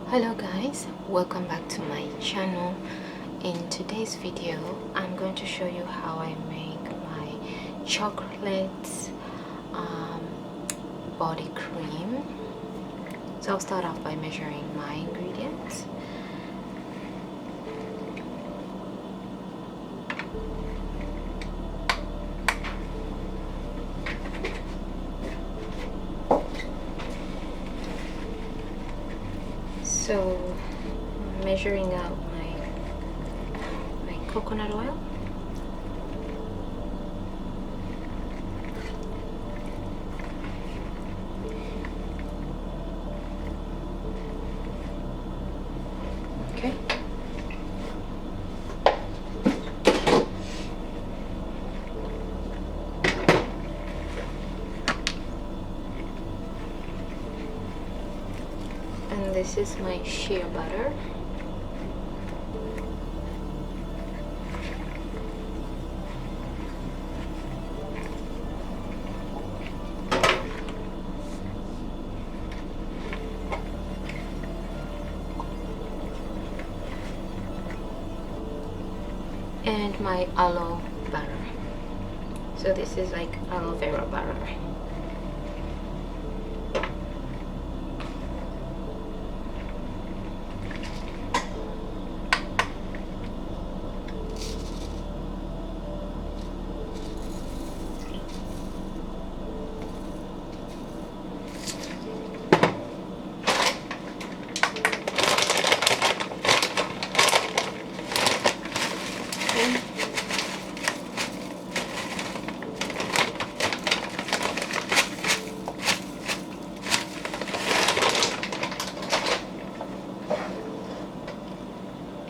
Hello guys, welcome back to my channel. In today's video I'm going to show you how I make my chocolate body cream. So I'll start off by measuring my ingredients. So I'm measuring out my coconut oil. Okay. And this is my shea butter. And my aloe butter. So this is like aloe vera butter.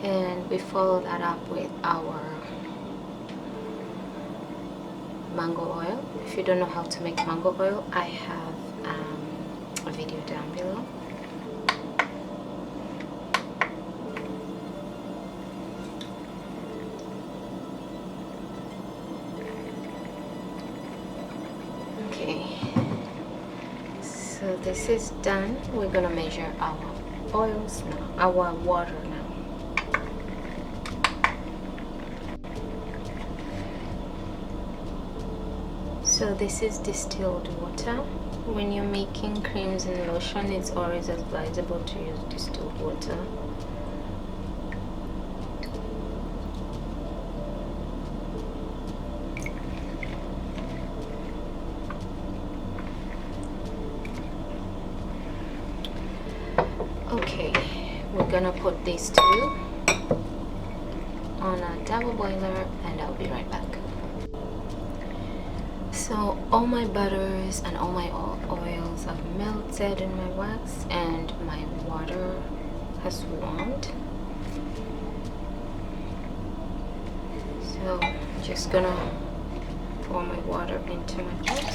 And we follow that up with our mango oil. If you don't know how to make mango oil, I have a video down below. Okay, so this is done. We're gonna measure our oils now, our water now. So this is distilled water. When you're making creams and lotion, it's always advisable to use distilled water. Okay, we're gonna put these two on a double boiler and I'll be right back. So all my butters and all my oils have melted in my wax and my water has warmed. So I'm just gonna pour my water into my pot.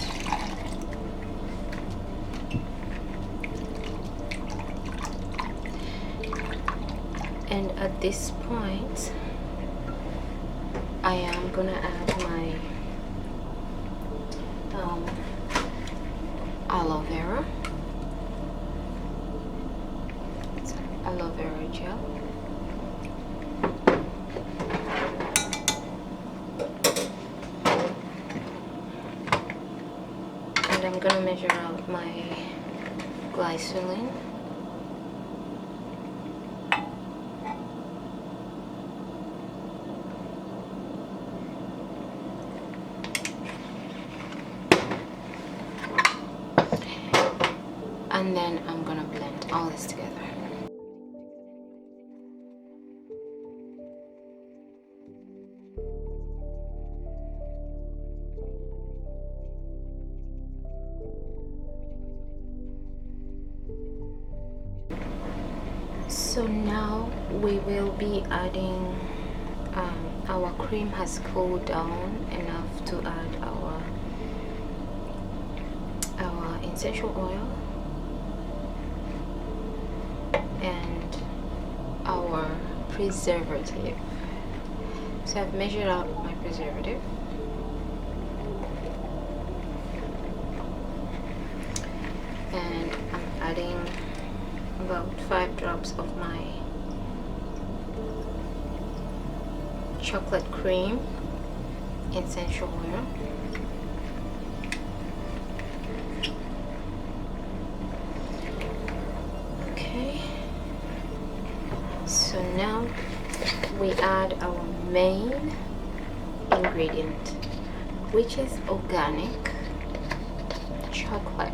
And at this point I am gonna add my aloe vera. It's aloe vera gel. And I'm gonna measure out my glycerin. And then I'm gonna blend all this together. So now we will be adding, our cream has cooled down enough to add our essential oil and our preservative. So I've measured out my preservative. And I'm adding about 5 drops of my chocolate cream essential oil. Okay, so now we add our main ingredient, which is organic chocolate.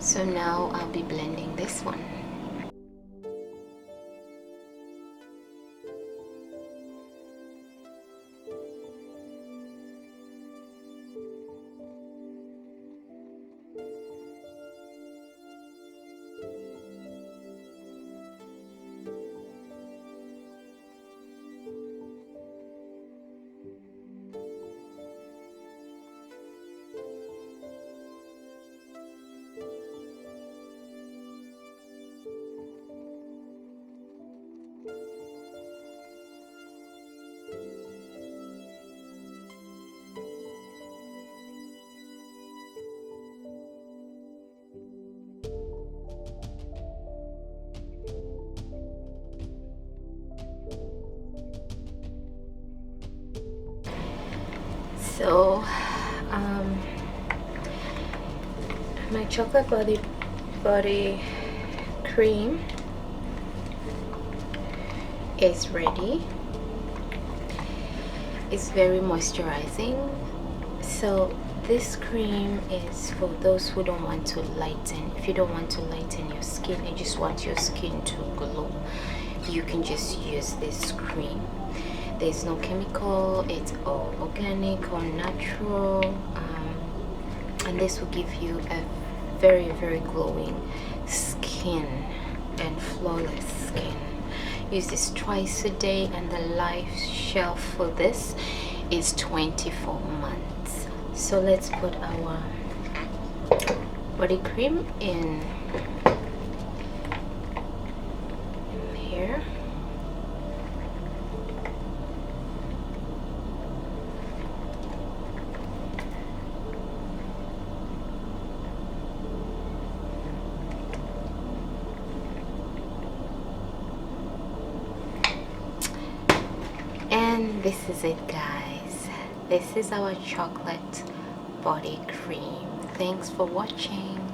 So now I'll be blending this one. So my chocolate body cream is ready. It's very moisturizing. So this cream is for those who don't want to lighten. If you don't want to lighten your skin and just want your skin to glow, you can just use this cream. There's no chemical, it's all organic or natural, and this will give you a very, very glowing skin and flawless skin. Use this twice a day, and the life shelf for this is 24 months. So let's put our body cream in here. And this is it, guys. This is our chocolate body cream. Thanks for watching.